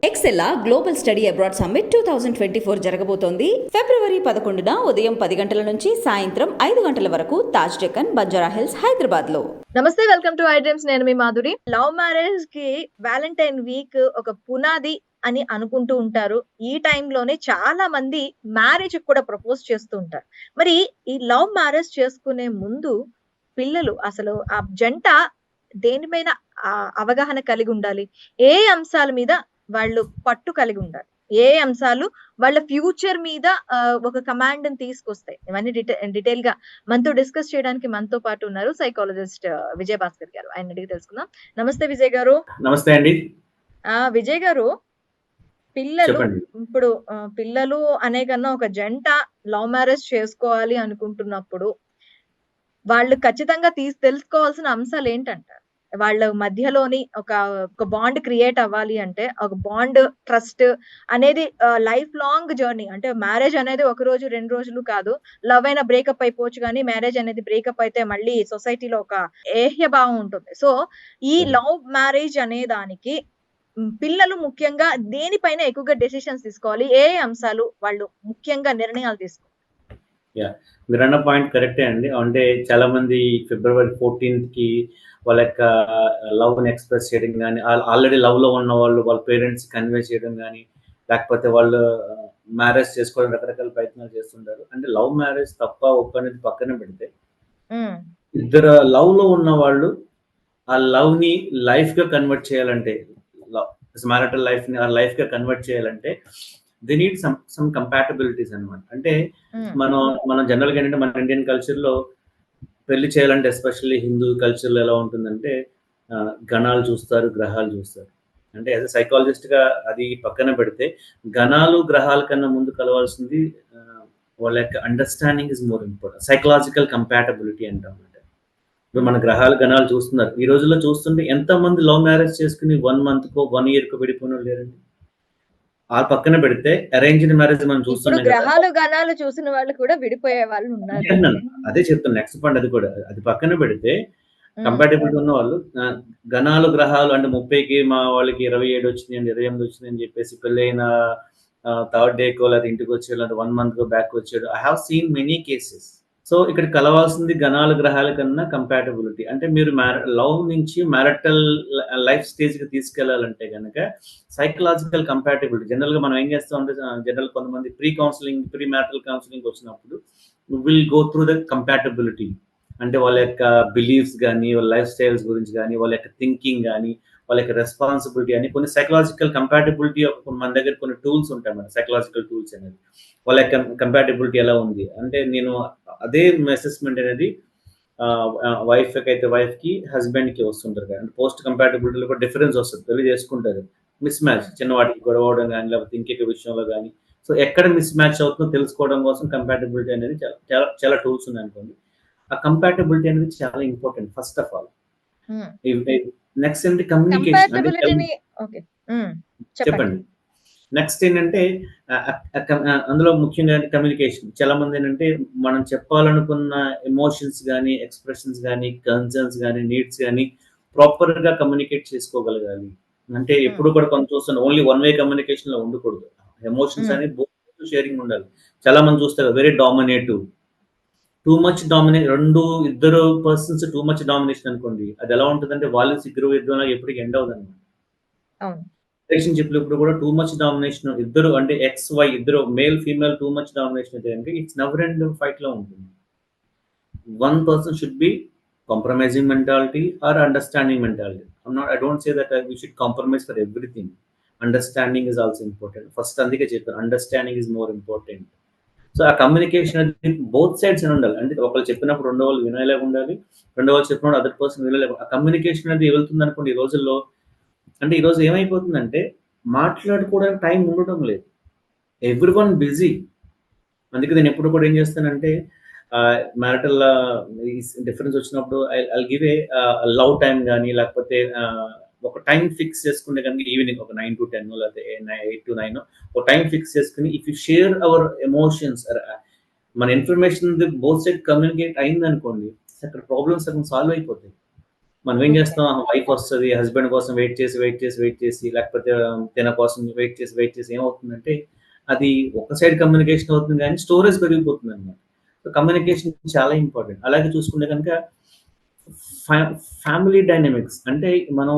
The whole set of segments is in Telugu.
ఎక్సెల్లా గ్లోబల్ స్టడీ అబ్రాడ్ సమ్మిట్ 2024 జరగబోతోంది. ఫిబ్రవరి 11న ఉదయం 10 గంటల నుంచి సాయంత్రం 5 గంటల వరకు తాజ్ డెక్కన్, బంజారా హిల్స్, హైదరాబాద్ లో. నమస్తే, వెల్కమ్ టు ఐ డ్రీమ్స్. నేను మీ మాధురి. లవ్ మ్యారేజ్ కి వ్యాలంటైన్ వీక్ ఒక పునాది అని అనుకుంటూ ఉంటారు. ఈ టైంలోనే చాలా మంది మ్యారేజ్ కూడా ప్రపోజ్ చేస్తూ ఉంటారు. మరి ఈ లవ్ మ్యారేజ్ చేసుకునే ముందు పిల్లలు అసలు ఆ జంట దేనిపైన అవగాహన కలిగి ఉండాలి, ఏ అంశాల మీద వాళ్ళు పట్టు కలిగి ఉండాలి, ఏ అంశాలు వాళ్ళ ఫ్యూచర్ మీద ఒక కమాండ్ తీసుకొస్తాయి, ఇవన్నీ డీటెయిల్ గా మనతో డిస్కస్ చేయడానికి మనతో పాటు ఉన్నారు సైకాలజిస్ట్ విజయ్ భాస్కర్ గారు. ఆయన అడిగి తెలుసుకుందాం. నమస్తే విజయ్ గారు. నమస్తే అండి. విజయ్ గారు, పిల్లలు ఇప్పుడు పిల్లలు అనే కన్నా ఒక జంట లవ్ మ్యారేజ్ చేసుకోవాలి అనుకుంటున్నప్పుడు వాళ్ళు ఖచ్చితంగా తెలుసుకోవాల్సిన అంశాలు ఏంటంటారు? వాళ్ళ మధ్యలోని ఒక బాండ్ క్రియేట్ అవ్వాలి అంటే, ఒక బాండ్ ట్రస్ట్ అనేది లైఫ్ లాంగ్ జర్నీ. అంటే మ్యారేజ్ అనేది ఒక రోజు 2 రోజులు కాదు. లవ్ అయినా బ్రేకప్ అయిపోవచ్చు, కానీ మ్యారేజ్ అనేది బ్రేకప్ అయితే మళ్ళీ సొసైటీలో ఒక ఏహ్య భావం ఉంటుంది. సో ఈ లవ్ మ్యారేజ్ అనే దానికి పిల్లలు ముఖ్యంగా దేనిపైన ఎక్కువగా డెసిషన్స్ తీసుకోవాలి, ఏ అంశాలు వాళ్ళు ముఖ్యంగా నిర్ణయాలు తీసుకోవాలి? మీరు అన్న పాయింట్ కరెక్టే అండి. అంటే చాలా మంది ఫిబ్రవరి 14th కి వాళ్ళ యొక్క లవ్ ని ఎక్స్ప్రెస్ చేయడం కానీ, ఆల్రెడీ లవ్ లో ఉన్న వాళ్ళు వాళ్ళ పేరెంట్స్ కన్వే చేయడం కానీ, లేకపోతే వాళ్ళు మ్యారేజ్ చేసుకోవడం రకరకాల ప్రయత్నాలు చేస్తుంటారు. అంటే లవ్ మ్యారేజ్ తప్ప ఒప్పు అనేది పక్కన పెడితే, ఇద్దరు లవ్ లో ఉన్న వాళ్ళు ఆ లవ్ ని లైఫ్ గా కన్వర్ట్ చేయాలంటే, మ్యారిటల్ లైఫ్ ని ఆ లైఫ్ గా కన్వర్ట్ చేయాలంటే దే నీడ్ సమ్ కంపాటబిలిటీస్ అనమాట. అంటే మనం జనరల్గా ఏంటంటే మన ఇండియన్ కల్చర్ లో పెళ్లి చేయాలంటే, ఎస్పెషల్లీ హిందూ కల్చర్లో ఎలా ఉంటుందంటే గణాలు చూస్తారు, గ్రహాలు చూస్తారు. అంటే యాజ్ ఎ సైకాలజిస్ట్ గా అది పక్కన పెడితే, గణాలు గ్రహాల కన్నా ముందు కలవాల్సింది వాళ్ళ యొక్క understanding is more important. Psychological compatibility అంటాం. ఇప్పుడు మన గ్రహాలు గణాలు చూస్తున్నారు. ఈ రోజుల్లో చూస్తుంటే ఎంతమంది లవ్ మ్యారేజ్ చేసుకుని 1 month కో 1 year కో విడిపోయిన లేరండి. ఆ పక్కన పెడితే అరేంజ్డ్ మ్యారేజ్ మనం చూస్తున్నాం. గ్రహాలు గణాలు చూసిన వాళ్ళు కూడా విడిపోయే వాళ్ళు ఉన్నారు. అదే చెప్తాను, నెక్స్ట్ పాయింట్ అది కూడా. అది పక్కన పెడితే కంపాటబిలిటీ ఉన్న వాళ్ళు గణాలు గ్రహాలు అంటే 30కి మా వాళ్ళకి 27 వచ్చినాయి, 28 వచ్చినాయి అని చెప్పేసి పెళ్ళైన 3rd day కో లేదా ఇంటికి వచ్చాడు, లేదా 1 month కో బ్యాక్ వచ్చాడు. I have seen many cases. So ఇక్కడ కలవాల్సింది గణాలు గ్రహాల కన్నా కంపాటబిలిటీ. అంటే మీరు లవ్ నుంచి మ్యారిటల్ లైఫ్ స్టేజ్ కి తీసుకెళ్లాలంటే కనుక సైకలాజికల్ కంపాటబిలిటీ. జనరల్ గా మనం ఏం చేస్తాం అంటే, జనరల్ కొంతమంది ప్రీ మ్యారిటల్ కౌన్సిలింగ్ వచ్చినప్పుడు will go through the compatibility. అంటే వాళ్ళ యొక్క బిలీఫ్స్ కానీ, వాళ్ళ లైఫ్ స్టైల్స్ గురించి కానీ, వాళ్ళ యొక్క థింకింగ్ కానీ, వాళ్ళ యొక్క రెస్పాన్సిబిలిటీ అని కొన్ని సైకలాజికల్ కంపాటబిలిటీ మన దగ్గర కొన్ని టూల్స్ ఉంటాయి, మన సైకలాజికల్ టూల్స్ అనేది. వాళ్ళ యొక్క కంపాటబిలిటీ ఎలా ఉంది అంటే, నేను అదే అసెస్మెంట్ అనేది వైఫ్ అయితే వైఫ్ కి, హస్బెండ్ కి వస్తుంటారు కదా. అంటే పోస్ట్ కంపాటబిలిటీలో కూడా డిఫరెన్స్ వస్తుంది, పెళ్లి చేసుకుంటారు. మిస్ మ్యాచ్, చిన్న వాటికి గొడవ అవడం కానీ, లేకపోతే ఇంకొక విషయంలో కానీ. సో ఎక్కడ మిస్ మ్యాచ్ అవుతుందో తెలుసుకోవడం కోసం కంపాటబిలిటీ అనేది చాలా చాలా టూల్స్ ఉన్నాయి అనుకోండి. ఆ కంపాటబిలిటీ అనేది చాలా important first of all. Next ఏంటి, కమ్యూనికేషన్. చెప్పండి. నెక్స్ట్ ఏంటంటే అందులో ముఖ్యంగా కమ్యూనికేషన్. చాలా మంది ఏంటంటే మనం చెప్పాలనుకున్న ఎమోషన్స్ కానీ, ఎక్స్ప్రెషన్స్ కానీ, కన్సర్న్స్ కానీ, నీడ్స్ కానీ ప్రాపర్ గా కమ్యూనికేట్ చేసుకోగలగాలి. అంటే ఎప్పుడు కూడా కొంత చూస్తాను, ఓన్లీ 1 way కమ్యూనికేషన్ లో ఉండకూడదు. ఎమోషన్స్ అనేది బోత్ షేరింగ్ ఉండాలి. చాలా మంది చూస్తారు very dominative, too much dominate. ఇద్దరు పర్సన్స్ టూ మచ్ డామినేషన్ అనుకోండి, అది ఎలా ఉంటుందంటే వాళ్ళు యుద్ధంలో ఎప్పటికీ ఎండ్ అవుతుంది అనమాట. రిలేషన్షిప్ లో ఇప్పుడు కూడా టూ మచ్ డామినేషన్, ఇద్దరు అంటే XY ఇద్దరు male female too much domination అయితే కనుక ఇట్స్ నెవర్ ఎండ్ ఫైట్ లో ఉంటుంది. One person should be compromising mentality or understanding mentality. I don't say that we should compromise for everything. Understanding is also important. First అందుకే చెప్పాను, understanding is more important. So ఆ కమ్యూనికేషన్ అనేది బోత్ సైడ్స్ అని ఉండాలి. అంటే ఒకళ్ళు చెప్పినప్పుడు రెండో వాళ్ళు వినేలాగా ఉండాలి, రెండో వాళ్ళు చెప్పినప్పుడు అదర్ పర్సన్ వినలేక. ఆ కమ్యూనికేషన్ అనేది వెళ్తుంది అనుకోండి. ఈ రోజుల్లో అంటే ఈరోజు ఏమైపోతుందంటే మాట్లాడుకోవడానికి టైం ఉండటం లేదు, ఎవ్రీవన్ బిజీ. అందుకే నేను ఎప్పుడు కూడా ఏం చేస్తానంటే, మ్యారిటల్ డిఫరెన్స్ వచ్చినప్పుడు I give a love time కానీ, లేకపోతే ఒక టైం ఫిక్స్ చేసుకుంటే కనుక ఈవినింగ్ ఒక 9 to 10 లేకపోతే 8 to 9 ఒక టైం ఫిక్స్ చేసుకుని, if you share our emotions, మన ఇన్ఫర్మేషన్ బోత్ సైడ్ కమ్యూనికేట్ అయింది అనుకోండి, అక్కడ ప్రాబ్లమ్స్ అక్కడ సాల్వ్ అయిపోతాయి. మనం ఏం ఓకే. చేస్తాం, వైఫ్ వస్తది, హస్బెండ్ కోసం వెయిట్ చేసి లేకపోతే తిన కోసం వెయిట్ చేసి ఏమవుతుందంటే, అది ఒక సైడ్ కమ్యూనికేషన్ అవుతుంది గానీ స్టోరేజ్ పెరిగిపోతుందన్నమాట. సో, కమ్యూనికేషన్ చాలా ఇంపార్టెంట్. అలాగే చూసుకుంటే గనుక ఫ్యా ఫ్యామిలీ డైనమిక్స్ అంటే మనం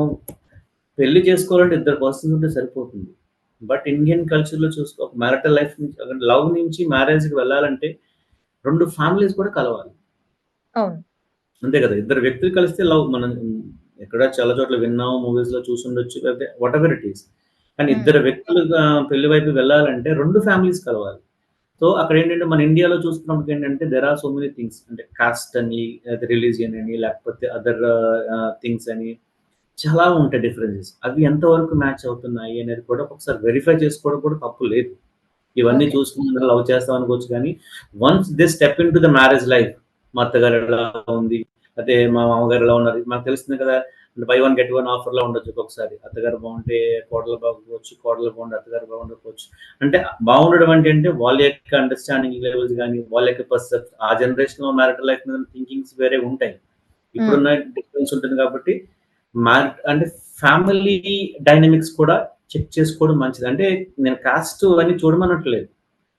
పెళ్లి చేసుకోవాలంటే ఇద్దరు పర్సన్స్ ఉంటే సరిపోతుంది. బట్ ఇండియన్ కల్చర్‌లో చూసుకో మ్యారిటల్ లైఫ్ నుంచి లవ్ నుంచి మ్యారేజ్‌కి వెళ్ళాలంటే 2 ఫ్యామిలీస్ కూడా కలవాలి. అవును. అంతే కదా! ఇద్దరు వ్యక్తులు కలిస్తే లవ్ మనం ఎక్కడ చాలా చోట్ల విన్నాం, మూవీస్‌లో చూసుండొచ్చు. లేకపోతే వాటెవర్ ఇట్ ఈస్. కానీ హ్మ్. ఇద్దరు వ్యక్తులుగా పెళ్లి వైపు వెళ్ళాలంటే 2 ఫ్యామిలీస్ కలవాలి. సో, అక్కడేంటంటే మన ఇండియాలో చూస్తున్నప్పుడు ఏంటంటే there are so many things అంటే కాస్ట్ అని, లేదా రిలీజియన్ అని, లేకపోతే అదర్ థింగ్స్ అని చాలా ఉంటాయి డిఫరెన్సెస్. అవి ఎంతవరకు మ్యాచ్ అవుతున్నాయి అనేది కూడా ఒకసారి వెరిఫై చేసుకోవడం కూడా తప్పు లేదు. ఇవన్నీ ఓకే. చూసుకొని లవ్ చేస్తాం అనుకోవచ్చు కానీ, once they step into the marriage life మా అత్తగారు ఎలా ఉంది, అయితే మా మామగారు ఎలా ఉన్నారు. మనకు తెలుస్తుంది కదా! బై వన్ గెట్ వన్ ఆఫర్‌లా ఉండొచ్చు ఒక్కొక్కసారి. అత్తగారు బాగుంటే కోడలు బాగోకపోవచ్చు, కోడలు బాగుంటే అత్తగారు బాగుండకపోవచ్చు. అంటే బాగుండడం అంటే వాళ్ళ యొక్క అండర్‌స్టాండింగ్ లెవెల్స్ గాని, వాళ్ళ యొక్క ఆ జనరేషన్‌లో మ్యారిటల్ లైఫ్ మీద థింకింగ్స్ వేరేగా ఉంటాయి. హ్మ్. ఇప్పుడున్న డిఫరెన్స్ ఉంటుంది కాబట్టి అంటే ఫ్యామిలీ డైనమిక్స్ కూడా చెక్ చేసుకోవడం మంచిది. అంటే నేను కాస్ట్ అవన్నీ చూడమనట్లేదు.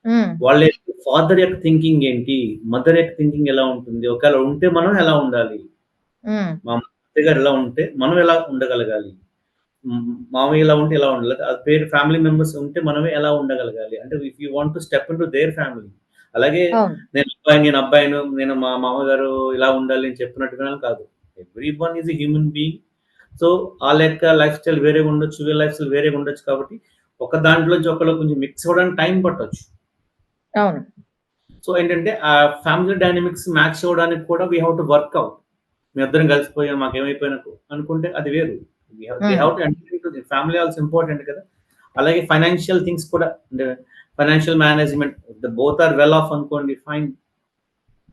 హ్మ్. వాళ్ళ యొక్క ఫాదర్ యొక్క థింకింగ్ ఏంటి? మదర్ యొక్క థింకింగ్ ఎలా ఉంటుంది? ఒకవేళ ఉంటే మనం ఎలా ఉండాలి? హ్మ్. మా అత్తయ్యగారు ఎలా ఉంటే మనం ఎలా ఉండగలగాలి? మామయ్య ఇలా ఉంటే ఎలా ఉండాలి? ఫ్యామిలీ మెంబర్స్ ఉంటే మనమే ఎలా ఉండగలగాలి? అంటే if you want to step into their family. అలాగే అవును. నేను అబ్బాయిను, నేను మా మామగారు ఇలా ఉండాలి అని చెప్పినట్టుగా కాదు. Every one is a human being. So, ఆళ్ళ యొక్క లైఫ్ స్టైల్ వేరేగా ఉండొచ్చు. వీళ్ళ లైఫ్ స్టైల్ వేరేగా ఉండొచ్చు కాబట్టి, ఒక దాంట్లోంచి ఒకళ్ళు కొంచెం మిక్స్ అవ్వడానికి టైం పట్టొచ్చు. అవును. సో, ఏంటంటే ఆ ఫ్యామిలీ డైనమిక్స్ మ్యాచ్ అవ్వడానికి కూడా we have to work out. మేమిద్దరం కలిసిపోయాం. మాకేమైపోయినా అనుకుంటే అది వేరు. They hmm. Have to enter into the family also important కదా! అలాగే ఫైనాన్షియల్ థింగ్స్ కూడా అంటే financial management both are well off అనుకోండి ఫైన్.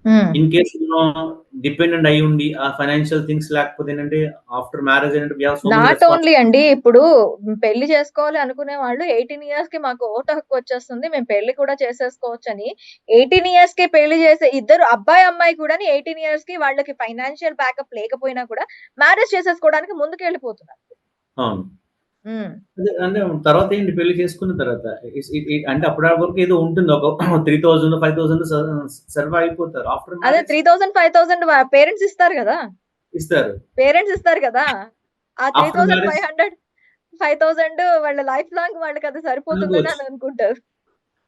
హ్మ్. ఇన్ కేస్ మనం డిపెండెంట్ అయ్యుండి ఆ ఫైనాన్షియల్ థింగ్స్ లేకపోతే ఏంటంటే ఆఫ్టర్ మ్యారేజ్ ఏంటంటే we have so many not only responsibilities. అండి. ఇప్పుడు పెళ్లి చేసుకోవాలి అనుకునే వాళ్ళు 18 ఇయర్స్‌కి మాకు ఓటు హక్కు వచ్చేస్తుంది. మేము పెళ్లి కూడా చేసేసుకోవచ్చని 18 ఇయర్స్‌కే పెళ్లి చేసే ఇద్దరు అబ్బాయి, అమ్మాయి కూడాని 18 ఇయర్స్‌కి వాళ్ళకి ఫైనాన్షియల్ బ్యాకప్ లేకపోయినా కూడా మ్యారేజ్ చేసేసుకోవడానికి ముందుకెళ్ళిపోతున్నారు. అవును. హ్మ్. అదే అంటే తర్వాత ఏంటి పెళ్లి చేసుకున్న తర్వాత అంటే అప్పటి వరకు ఏదో ఉంటుంది. ఒక 3000, 5000 సర్వైవ్ అయిపోతారు. ఆఫ్టర్ అదే మ్యారేజ్ 3000, 5000 పేరెంట్స్ ఇస్తారు గదా! ఇస్తారు. పేరెంట్స్ ఇస్తారు గదా! ఆ ఆఫ్టర్ మ్యారేజ్ 3500, 5000 వాళ్ళ లైఫ్ లాంగ్ వాళ్ళకది సరిపోతుందని అనుకోవచ్చు. అని అనుకుంటారు.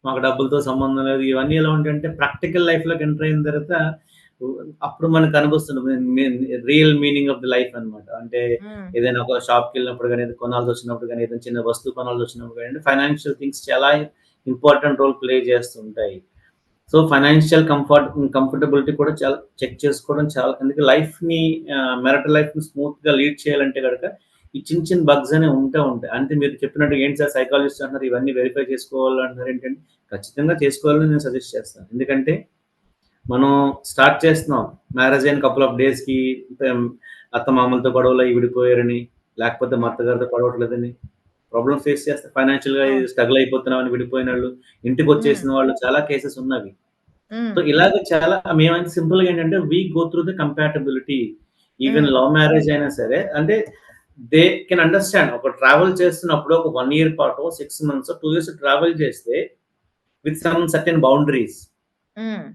మాకు డబ్బులతో సంబంధం లేదు. ఇవన్నీ ఎలా ఉంటాయంటే ప్రాక్టికల్ లైఫ్‌లోకి ఎంటర్ అయిన తర్వాత అప్పుడు మనకు అనిపిస్తుంది. Real meaning of the life అన్నమాట. అంటే హ్మ్. ఏదైనా ఒక షాప్‌కెళ్ళినప్పుడు గాని, ఏదైనా కొనాల్సొచ్చినప్పుడు గాని, ఏదైనా చిన్న వస్తువు కొనాల్సొచ్చినప్పుడు గాని, ఫైనాన్షియల్ థింగ్స్ చాలా ఇంపార్టెంట్ రోల్ ప్లే చేస్తుంటాయి. సో, ఫైనాన్షియల్ కంఫర్టబిలిటీ కూడా చాలా చెక్ చేసుకోవడం చాలా అందుకే లైఫ్‌ని మ్యారిటల్ లైఫ్‌ని స్మూత్‌గా లీడ్ చేయాలంటే గనక ఈ చిన్న చిన్న బగ్స్ అనేవి ఉంటాయి. అంటే మీరు చెప్పినట్టు ఏంటి సార్ సైకాలజిస్ట్ అంటున్నారు ఇవన్నీ వెరిఫై చేసుకోవాలంటున్నారు ఏంటంటే ఖచ్చితంగా చేసుకోవాలని నేను సజెస్ట్ చేస్తాను. ఎందుకంటే మనం స్టార్ట్ చేస్తున్నాం. మ్యారేజ్ అయిన కపుల్ ఆఫ్ డేస్‌కి అత్తమామలతో గొడవలయ్యి విడిపోయారని, లేకపోతే మా హ్మ్. అత్తగారితో పడవట్లేదని ప్రాబ్లమ్స్ ఫేస్ చేస్తారు. ఫైనాన్షియల్‌గా అవును. స్ట్రగుల్ అయిపోతున్నామని విడిపోయినోళ్ళు, హ్మ్. ఇంటికొచ్చేసిన వాళ్ళు చాలా కేసెస్ ఉన్నవి. హ్మ్. సో, ఇలాగ చాలా మేమైతే సింపుల్‌గా ఏంటంటే we go through the compatibility. Even hmm. Love marriage అయినా సరే అంటే దే కెన్ అండర్‌స్టాండ్. ఒక ట్రావెల్ చేస్తున్నప్పుడు ఒక 1 ఇయర్ పాటో, 6 మంత్సో, 2 ఇయర్స్ ట్రావెల్ చేస్తే with some certain boundaries. Hmm.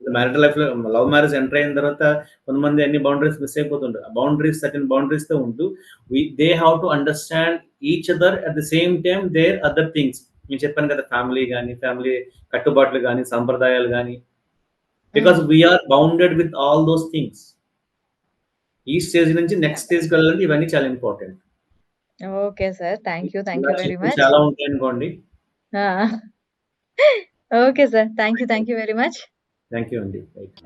Marital లైఫ్‌లో లవ్ మ్యారేజ్ ఎంటర్ అయిన తర్వాత కొంతమంది అన్ని బౌండరీస్ మిస్ అయిపోతుంటారు. సర్టెన్ బౌండరీస్‌తో ఉంటూ they have to understand each other at the same time their other things. నేను చెప్పాను కదా! ఫ్యామిలీ కట్టుబాట్లు గాని, సంప్రదాయాలు గాని hmm. Because we are bounded with all those things. ఈ స్టేజ్ నుంచి నెక్స్ట్ స్టేజ్‌కి వెళ్ళాలంటే ఇవన్నీ చాలా ఇంపార్టెంట్. Okay sir. థాంక్ ఇలా యూ వెరీ చెప్పినవి మచ్. చాలా ఉంటాయనుకోండి. ఆ! Okay sir. Thank you very much. Thank you అండి. రైట్.